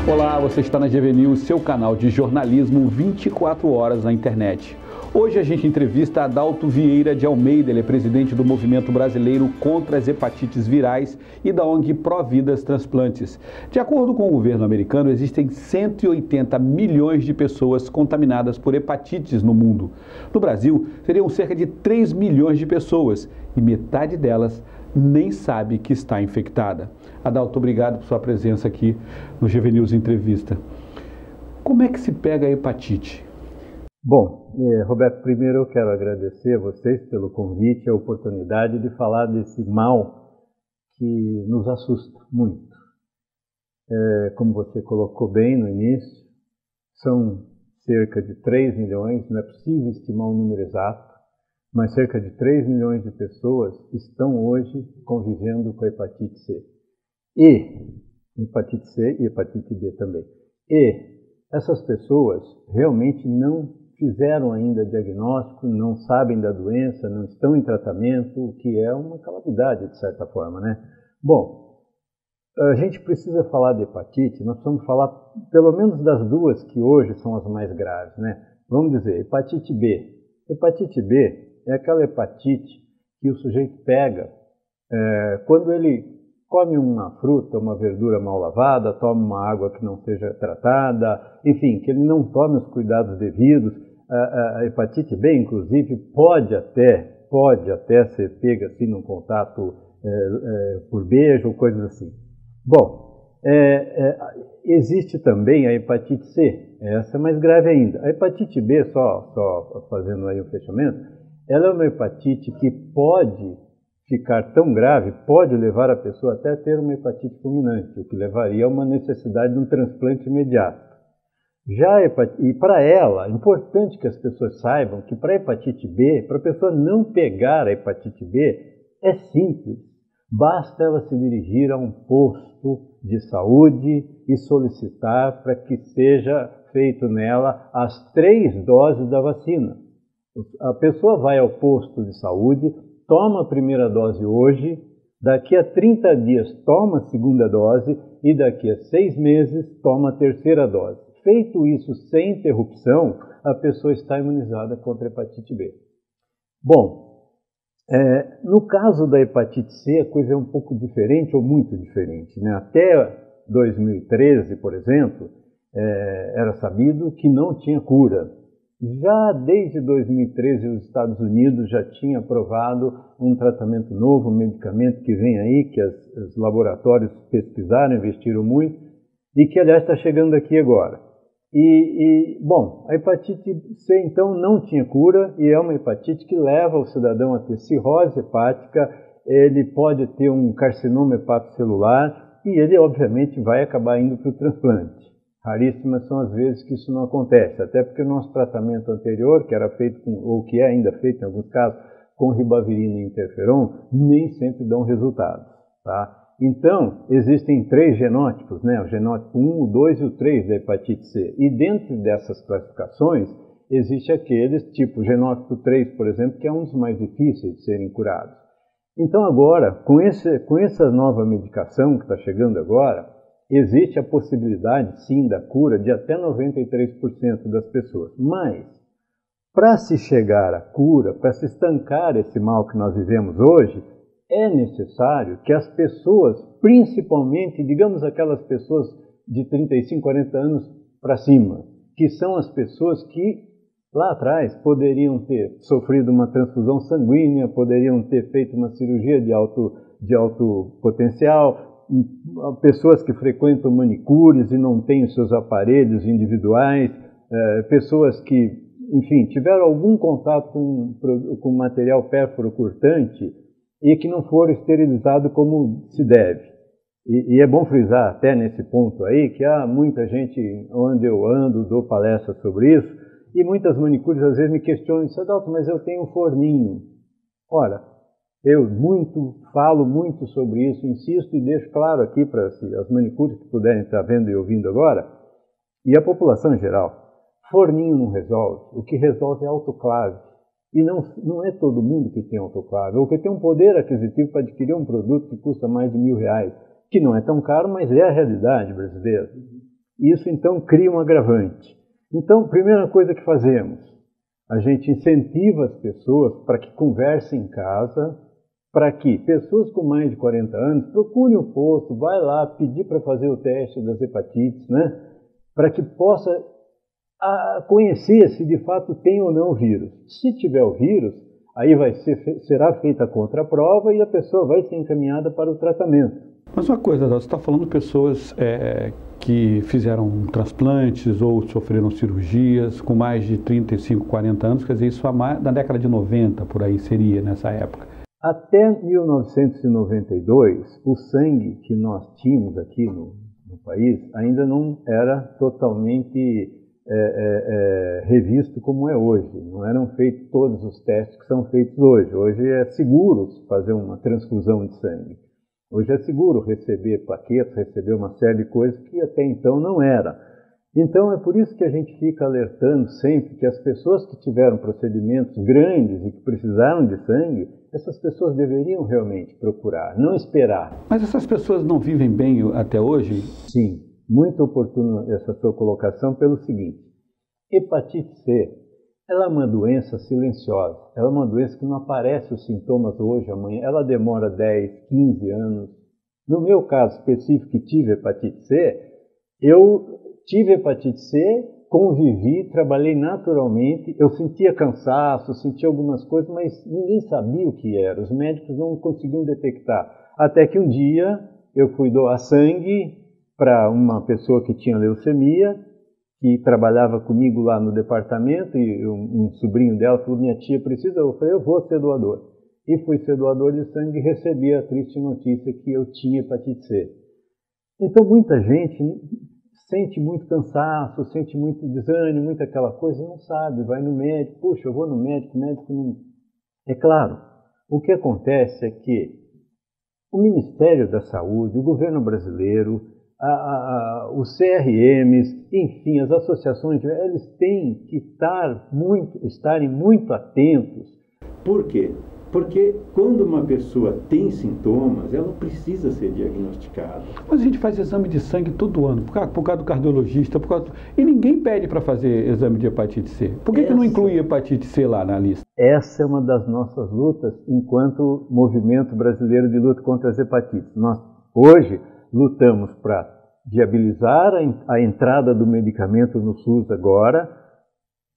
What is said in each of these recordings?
Olá, você está na GV News, seu canal de jornalismo 24 horas na internet. Hoje a gente entrevista Adalto Vieira de Almeida, ele é presidente do Movimento Brasileiro contra as Hepatites Virais e da ONG Providas Transplantes. De acordo com o governo americano, existem 180 milhões de pessoas contaminadas por hepatites no mundo. No Brasil, seriam cerca de 3 milhões de pessoas e metade delas nem sabe que está infectada. Adalto, obrigado por sua presença aqui no GV News Entrevista. Como é que se pega a hepatite? Bom, Roberto, primeiro eu quero agradecer a vocês pelo convite e a oportunidade de falar desse mal que nos assusta muito. Como você colocou bem no início, são cerca de 3 milhões, não é possível estimar um número exato, mas cerca de 3 milhões de pessoas estão hoje convivendo com a hepatite C. E hepatite C e hepatite B também. E essas pessoas realmente não fizeram ainda diagnóstico, não sabem da doença, não estão em tratamento, o que é uma calamidade de certa forma, né? Bom, a gente precisa falar de hepatite, nós vamos falar pelo menos das duas que hoje são as mais graves, né? Vamos dizer, hepatite B. Hepatite B é aquela hepatite que o sujeito pega quando ele come uma fruta, uma verdura mal lavada, toma uma água que não seja tratada, enfim, que ele não tome os cuidados devidos. A hepatite B, inclusive, pode até ser pega assim num contato por beijo ou coisas assim. Bom, existe também a hepatite C, essa é mais grave ainda. A hepatite B, só fazendo aí um fechamento, ela é uma hepatite que pode ficar tão grave, pode levar a pessoa até a ter uma hepatite fulminante, o que levaria a uma necessidade de um transplante imediato. E para ela, é importante que as pessoas saibam que para a hepatite B, para a pessoa não pegar a hepatite B, é simples. Basta ela se dirigir a um posto de saúde e solicitar para que seja feito nela as 3 doses da vacina. A pessoa vai ao posto de saúde, toma a primeira dose hoje, daqui a 30 dias toma a segunda dose e daqui a 6 meses toma a terceira dose. Feito isso sem interrupção, a pessoa está imunizada contra a hepatite B. Bom, no caso da hepatite C, a coisa é um pouco diferente ou muito diferente, né? Até 2013, por exemplo, era sabido que não tinha cura. Já desde 2013, os Estados Unidos já tinham aprovado um tratamento novo, um medicamento que vem aí, que os laboratórios pesquisaram, investiram muito, e que, aliás, está chegando aqui agora. Bom, a hepatite C, então, não tinha cura, e é uma hepatite que leva o cidadão a ter cirrose hepática, ele pode ter um carcinoma hepatocelular, e ele, obviamente, vai acabar indo para o transplante. Raríssimas são as vezes que isso não acontece, até porque o nosso tratamento anterior, que era feito ou que é ainda feito em alguns casos, com ribavirina e interferon, nem sempre dão resultados, tá? Então, existem 3 genótipos, né? O genótipo 1, o 2 e o 3 da hepatite C. E dentro dessas classificações, existe aqueles, tipo o genótipo 3, por exemplo, que é um dos mais difíceis de serem curados. Então agora, com essa nova medicação que está chegando agora, existe a possibilidade, sim, da cura de até 93% das pessoas. Mas, para se chegar à cura, para se estancar esse mal que nós vivemos hoje, é necessário que as pessoas, principalmente, digamos aquelas pessoas de 35, 40 anos para cima, que são as pessoas que lá atrás poderiam ter sofrido uma transfusão sanguínea, poderiam ter feito uma cirurgia de alto potencial, pessoas que frequentam manicures e não têm os seus aparelhos individuais, pessoas que, enfim, tiveram algum contato com material pérfuro cortante e que não foram esterilizados como se deve. E é bom frisar até nesse ponto aí que há muita gente, onde eu ando, dou palestras sobre isso, e muitas manicures às vezes me questionam, Adalto, mas eu tenho um forninho. Ora, eu falo muito sobre isso, insisto e deixo claro aqui para as manicures que puderem estar vendo e ouvindo agora, e a população em geral, forninho não resolve, o que resolve é autoclave. E não é todo mundo que tem autoclave, ou que tem um poder aquisitivo para adquirir um produto que custa mais de R$1.000, que não é tão caro, mas é a realidade brasileira. Isso, então, cria um agravante. Então, primeira coisa que fazemos, a gente incentiva as pessoas para que conversem em casa, para que pessoas com mais de 40 anos procurem o posto, vai lá pedir para fazer o teste das hepatites, né? Para que possa conhecer se de fato tem ou não o vírus. Se tiver o vírus, aí será feita a contraprova e a pessoa vai ser encaminhada para o tratamento. Mas uma coisa, você está falando de pessoas que fizeram transplantes ou sofreram cirurgias com mais de 35, 40 anos, quer dizer, isso na década de 90, por aí seria nessa época. Até 1992, o sangue que nós tínhamos aqui no país ainda não era totalmente revisto como é hoje. Não eram feitos todos os testes que são feitos hoje. Hoje é seguro fazer uma transfusão de sangue. Hoje é seguro receber plaquetas, receber uma série de coisas que até então não era. Então é por isso que a gente fica alertando sempre que as pessoas que tiveram procedimentos grandes e que precisaram de sangue, essas pessoas deveriam realmente procurar, não esperar. Mas essas pessoas não vivem bem até hoje? Sim, muito oportuno essa sua colocação pelo seguinte: hepatite C, ela é uma doença silenciosa, ela é uma doença que não aparece os sintomas hoje, amanhã, ela demora 10, 15 anos. No meu caso específico, que tive hepatite C, eu tive hepatite C, convivi, trabalhei naturalmente, eu sentia cansaço, sentia algumas coisas, mas ninguém sabia o que era, os médicos não conseguiam detectar. Até que um dia eu fui doar sangue para uma pessoa que tinha leucemia, que trabalhava comigo lá no departamento, e um sobrinho dela falou: minha tia precisa, eu falei: eu vou ser doador. E fui ser doador de sangue e recebi a triste notícia que eu tinha hepatite C. Então muita gente sente muito cansaço, sente muito desânimo, muita aquela coisa, não sabe, vai no médico, puxa, eu vou no médico, o médico não... É claro, o que acontece é que o Ministério da Saúde, o governo brasileiro, os CRMs, enfim, as associações, eles têm que estarem muito atentos. Por quê? Porque quando uma pessoa tem sintomas, ela precisa ser diagnosticada. Mas a gente faz exame de sangue todo ano, por causa do cardiologista, e ninguém pede para fazer exame de hepatite C. Por que não inclui hepatite C lá na lista? Essa é uma das nossas lutas enquanto Movimento Brasileiro de Luta contra as Hepatites. Nós, hoje, lutamos para viabilizar a entrada do medicamento no SUS agora,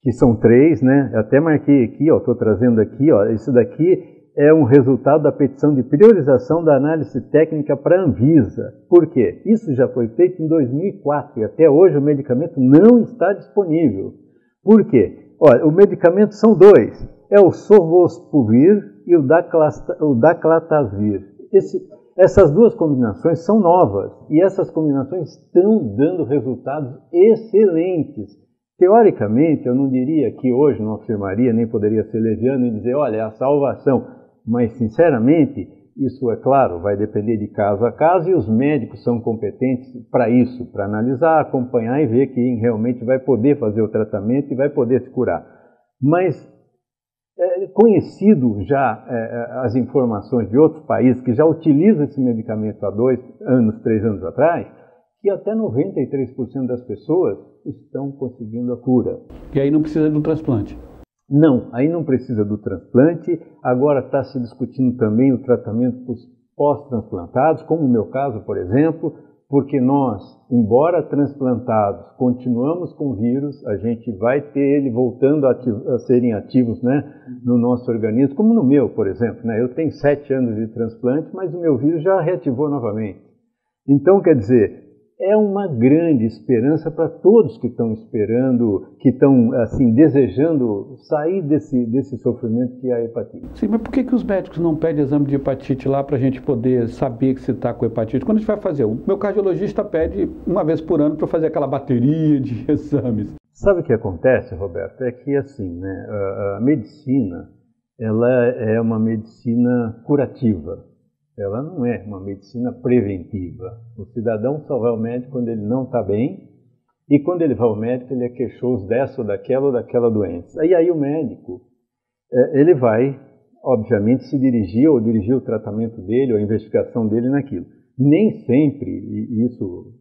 que são 3, né? Eu até marquei aqui, estou trazendo aqui, isso daqui é um resultado da petição de priorização da análise técnica para a Anvisa. Por quê? Isso já foi feito em 2004 e até hoje o medicamento não está disponível. Por quê? Olha, o medicamento são 2, é o Sofosbuvir e o Daclatasvir. Essas duas combinações são novas e essas combinações estão dando resultados excelentes. Teoricamente, eu não diria que hoje, não afirmaria, nem poderia ser leviano e dizer, olha, é a salvação. Mas, sinceramente, isso, é claro, vai depender de caso a caso e os médicos são competentes para isso, para analisar, acompanhar e ver quem realmente vai poder fazer o tratamento e vai poder se curar. Mas, conhecido já as informações de outros países que já utilizam esse medicamento há 2 anos, 3 anos atrás, que até 93% das pessoas estão conseguindo a cura. E aí não precisa do transplante? Não, aí não precisa do transplante. Agora está se discutindo também o tratamento para os pós-transplantados, como no meu caso, por exemplo, porque nós, embora transplantados, continuamos com o vírus, a gente vai ter ele voltando a serem ativos, né, no nosso organismo, como no meu, por exemplo. Né? Eu tenho 7 anos de transplante, mas o meu vírus já reativou novamente. Então, quer dizer, é uma grande esperança para todos que estão esperando, que estão assim, desejando sair desse sofrimento que é a hepatite. Sim, mas por que os médicos não pedem exame de hepatite lá para a gente poder saber que você está com hepatite? Quando a gente vai fazer? O meu cardiologista pede uma vez por ano para fazer aquela bateria de exames. Sabe o que acontece, Roberto? É que assim, né, a medicina, ela é uma medicina curativa. Ela não é uma medicina preventiva. O cidadão só vai ao médico quando ele não está bem, e quando ele vai ao médico ele é queixoso dessa ou daquela doença. E aí o médico, ele vai, obviamente, se dirigir ou dirigir o tratamento dele ou a investigação dele naquilo. Nem sempre, e isso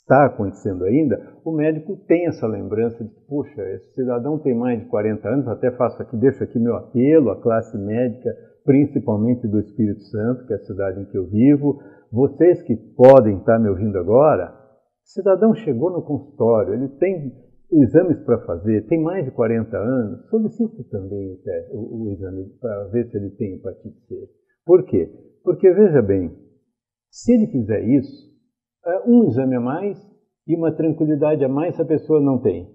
está acontecendo ainda, o médico tem essa lembrança de, puxa, esse cidadão tem mais de 40 anos, até deixo aqui meu apelo à classe médica, principalmente do Espírito Santo, que é a cidade em que eu vivo. Vocês que podem estar me ouvindo agora, o cidadão chegou no consultório, ele tem exames para fazer, tem mais de 40 anos, solicita também o exame para ver se ele tem hepatite C. Por quê? Porque, veja bem, se ele fizer isso, um exame a mais e uma tranquilidade a mais a pessoa não tem.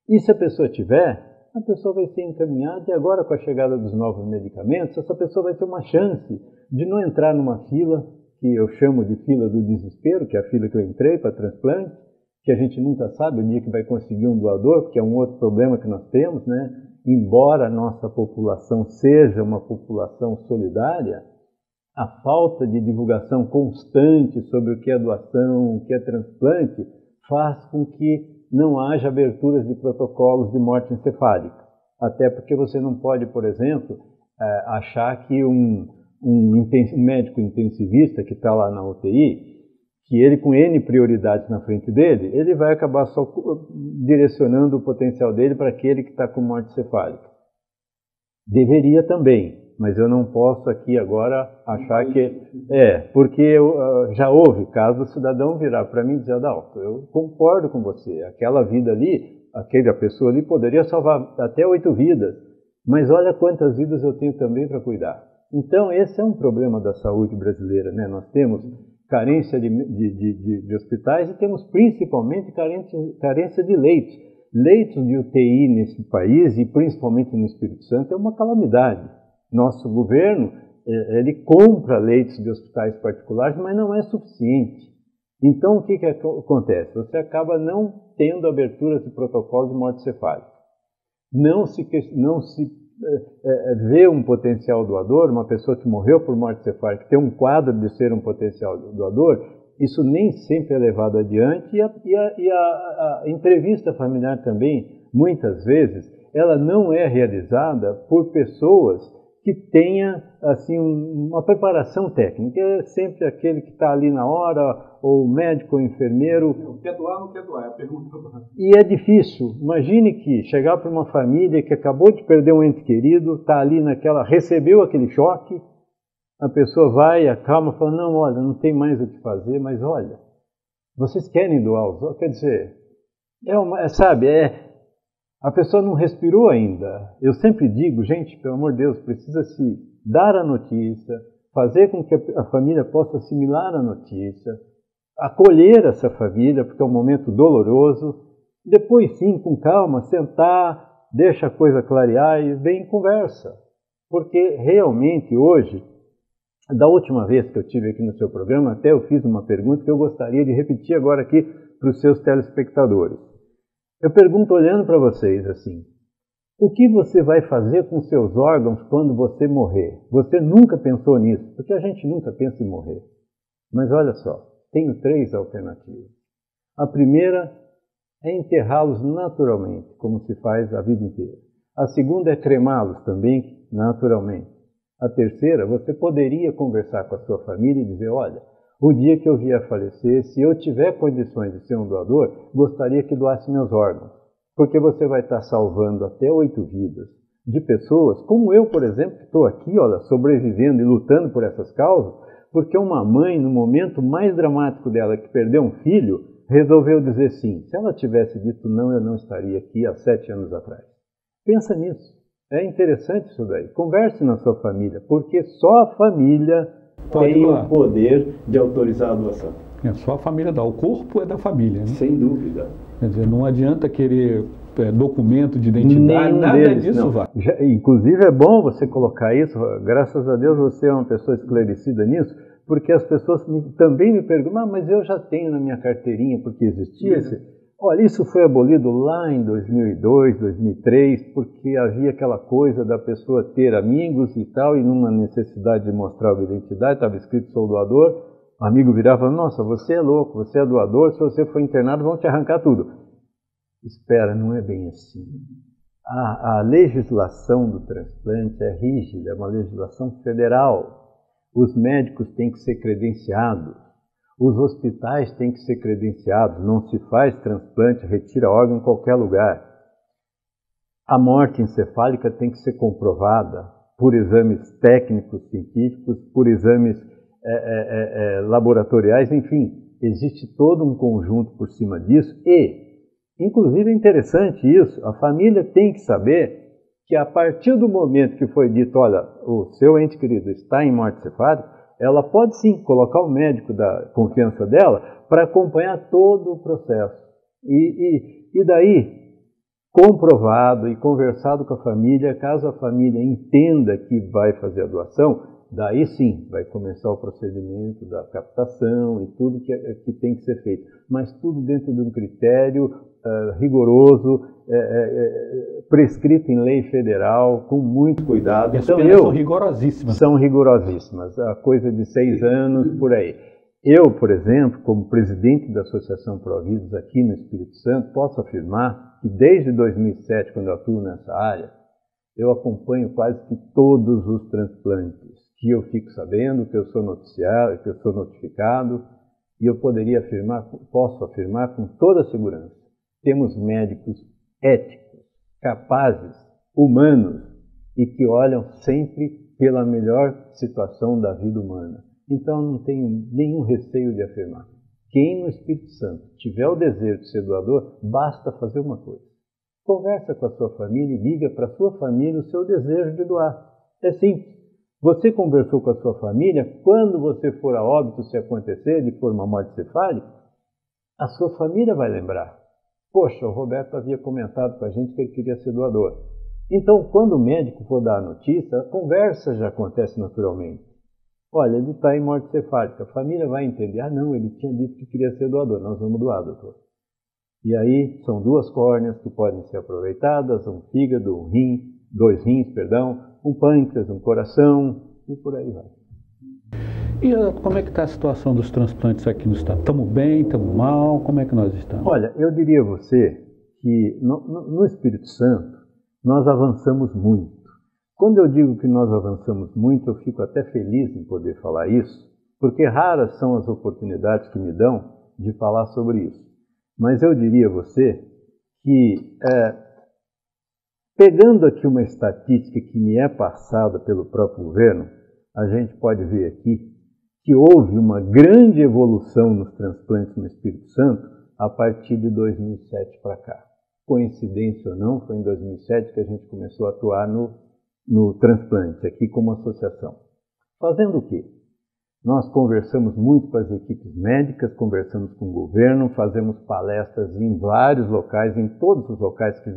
E se a pessoa tiver, a pessoa vai ser encaminhada e agora com a chegada dos novos medicamentos, essa pessoa vai ter uma chance de não entrar numa fila, que eu chamo de fila do desespero, que é a fila que eu entrei para transplante, que a gente nunca sabe o dia que vai conseguir um doador, porque é um outro problema que nós temos, né? Embora a nossa população seja uma população solidária, a falta de divulgação constante sobre o que é doação, o que é transplante, faz com que não haja aberturas de protocolos de morte encefálica. Até porque você não pode, por exemplo, achar que um médico intensivista que está lá na UTI, que ele com N prioridades na frente dele, ele vai acabar só direcionando o potencial dele para aquele que está com morte encefálica. Deveria também, mas eu não posso aqui agora achar que... porque já houve caso do cidadão virar para mim e dizer, Adalto, eu concordo com você, aquela vida ali, aquela pessoa ali poderia salvar até 8 vidas, mas olha quantas vidas eu tenho também para cuidar. Então esse é um problema da saúde brasileira, né? Nós temos carência de hospitais e temos principalmente carência de leitos. Leitos de UTI nesse país e principalmente no Espírito Santo é uma calamidade. Nosso governo, ele compra leitos de hospitais particulares, mas não é suficiente. Então, o que acontece? Você acaba não tendo aberturas de protocolo de morte encefálica. Não se vê um potencial doador, uma pessoa que morreu por morte encefálica, que tem um quadro de ser um potencial doador, isso nem sempre é levado adiante e a entrevista familiar também, muitas vezes, ela não é realizada por pessoas que tenha assim uma preparação técnica. É sempre aquele que está ali na hora, ou médico ou enfermeiro. Quer doar ou não quer doar? É a pergunta. E é difícil. Imagine que chegar para uma família que acabou de perder um ente querido, está ali recebeu aquele choque, a pessoa vai, acalma, fala, não, olha, não tem mais o que fazer, mas olha, vocês querem doar os outros? Quer dizer, a pessoa não respirou ainda. Eu sempre digo, gente, pelo amor de Deus, precisa se dar a notícia, fazer com que a família possa assimilar a notícia, acolher essa família, porque é um momento doloroso, depois sim, com calma, sentar, deixa a coisa clarear e vem em conversa. Porque realmente hoje, da última vez que eu estive aqui no seu programa, até eu fiz uma pergunta que eu gostaria de repetir agora aqui para os seus telespectadores. Eu pergunto olhando para vocês assim, o que você vai fazer com seus órgãos quando você morrer? Você nunca pensou nisso, porque a gente nunca pensa em morrer. Mas olha só, tenho 3 alternativas. A primeira é enterrá-los naturalmente, como se faz a vida inteira. A segunda é cremá-los também naturalmente. A terceira, você poderia conversar com a sua família e dizer, olha, o dia que eu vier a falecer, se eu tiver condições de ser um doador, gostaria que doasse meus órgãos. Porque você vai estar salvando até 8 vidas de pessoas, como eu, por exemplo, que estou aqui, olha, sobrevivendo e lutando por essas causas, porque uma mãe, no momento mais dramático dela, que perdeu um filho, resolveu dizer sim. Se ela tivesse dito não, eu não estaria aqui há 7 anos atrás. Pensa nisso. É interessante isso daí. Converse na sua família, porque só a família tem o poder de autorizar a doação. É só a família dá. O corpo é da família, né? Sem dúvida. Quer dizer, não adianta querer documento de identidade, nada disso vai. Inclusive é bom você colocar isso, graças a Deus você é uma pessoa esclarecida nisso, porque as pessoas também me perguntam, mas eu já tenho na minha carteirinha, porque existia esse... Olha, isso foi abolido lá em 2002, 2003, porque havia aquela coisa da pessoa ter amigos e tal, e numa necessidade de mostrar a identidade, estava escrito sou doador, o amigo virava e falava, nossa, você é louco, você é doador, se você for internado vão te arrancar tudo. Espera, não é bem assim. A legislação do transplante é rígida, é uma legislação federal. Os médicos têm que ser credenciados. Os hospitais têm que ser credenciados, não se faz transplante, retira órgão em qualquer lugar. A morte encefálica tem que ser comprovada por exames técnicos, científicos, por exames laboratoriais, enfim, existe todo um conjunto por cima disso e, inclusive é interessante isso, a família tem que saber que a partir do momento que foi dito, olha, o seu ente querido está em morte encefálica, ela pode sim colocar o médico da confiança dela para acompanhar todo o processo. E daí, comprovado e conversado com a família, caso a família entenda que vai fazer a doação, daí sim vai começar o procedimento da captação e tudo que tem que ser feito. Mas tudo dentro de um critério rigoroso, prescrito em lei federal, com muito cuidado. E as penas são rigorosíssimas. São rigorosíssimas, a coisa de 6 anos, por aí. Eu, por exemplo, como presidente da Associação Providas aqui no Espírito Santo, posso afirmar que desde 2007, quando eu atuo nessa área, eu acompanho quase que todos os transplantes, que eu fico sabendo, que eu sou noticiado, que eu sou notificado, e eu poderia afirmar, posso afirmar com toda segurança, temos médicos éticos, capazes, humanos, e que olham sempre pela melhor situação da vida humana. Então, não tenho nenhum receio de afirmar. Quem no Espírito Santo tiver o desejo de ser doador, basta fazer uma coisa. Conversa com a sua família e diga para a sua família o seu desejo de doar. É simples. Você conversou com a sua família, quando você for a óbito, se acontecer de for uma morte cefálica, a sua família vai lembrar. Poxa, o Roberto havia comentado com a gente que ele queria ser doador. Então, quando o médico for dar a notícia, a conversa já acontece naturalmente. Olha, ele está em morte cefálica. A família vai entender. Ah, não, ele tinha dito que queria ser doador. Nós vamos doar, doutor. E aí, são 2 córneas que podem ser aproveitadas, um fígado, um rim, 2 rins, perdão, um pâncreas, um coração, e por aí vai. E como é que está a situação dos transplantes aqui no estado? Estamos bem, estamos mal? Como é que nós estamos? Olha, eu diria a você que no Espírito Santo nós avançamos muito. Quando eu digo que nós avançamos muito, eu fico até feliz em poder falar isso, porque raras são as oportunidades que me dão de falar sobre isso. Mas eu diria a você que, pegando aqui uma estatística que me é passada pelo próprio governo, a gente pode ver aqui que houve uma grande evolução nos transplantes no Espírito Santo a partir de 2007 para cá. Coincidência ou não, foi em 2007 que a gente começou a atuar no transplante, aqui como associação. Fazendo o quê? Nós conversamos muito com as equipes médicas, conversamos com o governo, fazemos palestras em vários locais, em todos os locais que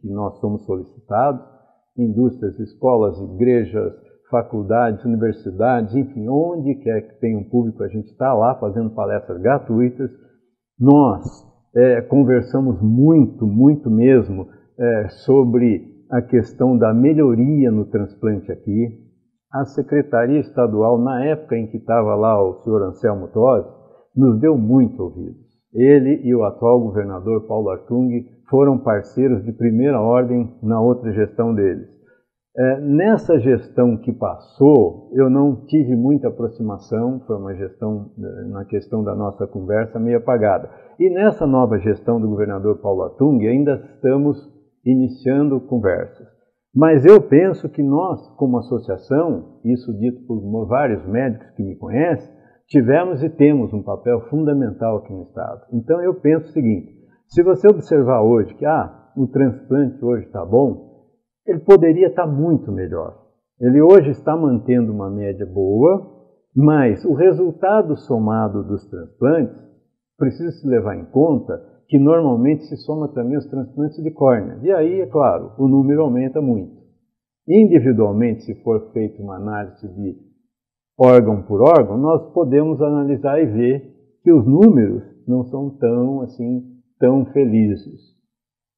nós somos solicitados, indústrias, escolas, igrejas, faculdades, universidades, enfim, onde quer que tenha um público, a gente está lá fazendo palestras gratuitas. Nós conversamos muito mesmo sobre a questão da melhoria no transplante aqui. A Secretaria Estadual, na época em que estava lá o senhor Anselmo Tosi, nos deu muito ouvido. Ele e o atual governador Paulo Artung foram parceiros de primeira ordem na outra gestão deles. Nessa gestão que passou, eu não tive muita aproximação, foi uma gestão, na questão da nossa conversa, meio apagada. E nessa nova gestão do governador Paulo Artung, ainda estamos iniciando conversas. Mas eu penso que nós, como associação, isso dito por vários médicos que me conhecem, tivemos e temos um papel fundamental aqui no Estado. Então eu penso o seguinte, se você observar hoje que o transplante hoje está bom, ele poderia estar muito melhor. Ele hoje está mantendo uma média boa, mas o resultado somado dos transplantes precisa se levar em conta que normalmente se soma também os transplantes de córnea. E aí, é claro, o número aumenta muito. Individualmente, se for feita uma análise de órgão por órgão, nós podemos analisar e ver que os números não são tão felizes.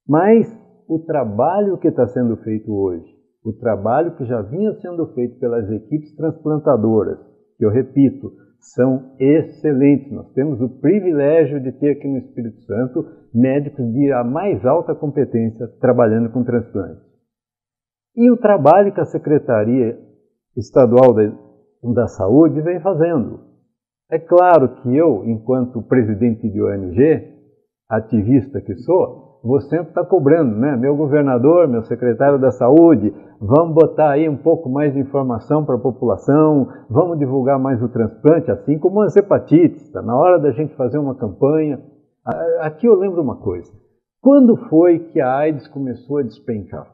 Mas o trabalho que está sendo feito hoje, o trabalho que já vinha sendo feito pelas equipes transplantadoras, que eu repito, são excelentes. Nós temos o privilégio de ter aqui no Espírito Santo médicos de a mais alta competência trabalhando com transplante. E o trabalho que a Secretaria Estadual da Saúde vem fazendo. É claro que eu, enquanto presidente de ONG, ativista que sou, vou sempre estar cobrando, né? Meu governador, meu secretário da saúde, vamos botar aí um pouco mais de informação para a população, vamos divulgar mais o transplante, assim como as hepatites. Está na hora da gente fazer uma campanha. Aqui eu lembro uma coisa. Quando foi que a AIDS começou a despencar?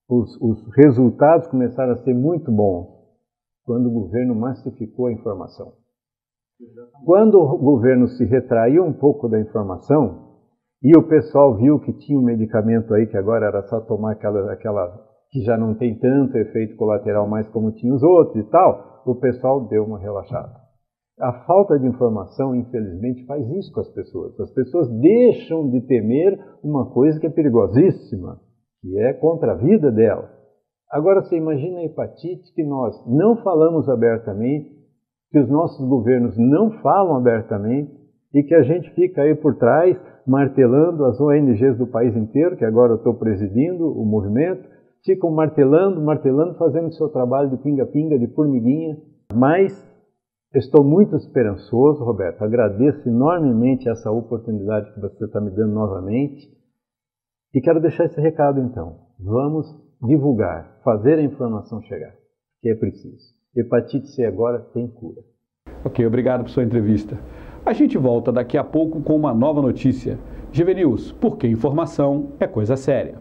Os resultados começaram a ser muito bons quando o governo massificou a informação. Quando o governo se retraiu um pouco da informação e o pessoal viu que tinha um medicamento aí que agora era só tomar aquela que já não tem tanto efeito colateral mais como tinha os outros e tal, o pessoal deu uma relaxada. A falta de informação, infelizmente, faz isso com as pessoas. As pessoas deixam de temer uma coisa que é perigosíssima, que é contra a vida dela. Agora, você imagina a hepatite que nós não falamos abertamente, que os nossos governos não falam abertamente e que a gente fica aí por trás martelando as ONGs do país inteiro, que agora eu estou presidindo o movimento, ficam martelando, fazendo o seu trabalho de pinga-pinga, de formiguinha. Mas estou muito esperançoso, Roberto, agradeço enormemente essa oportunidade que você está me dando novamente e quero deixar esse recado então. Vamos divulgar, fazer a informação chegar, que é preciso. Hepatite C agora tem cura. Ok, obrigado por sua entrevista. A gente volta daqui a pouco com uma nova notícia. GV News, porque informação é coisa séria.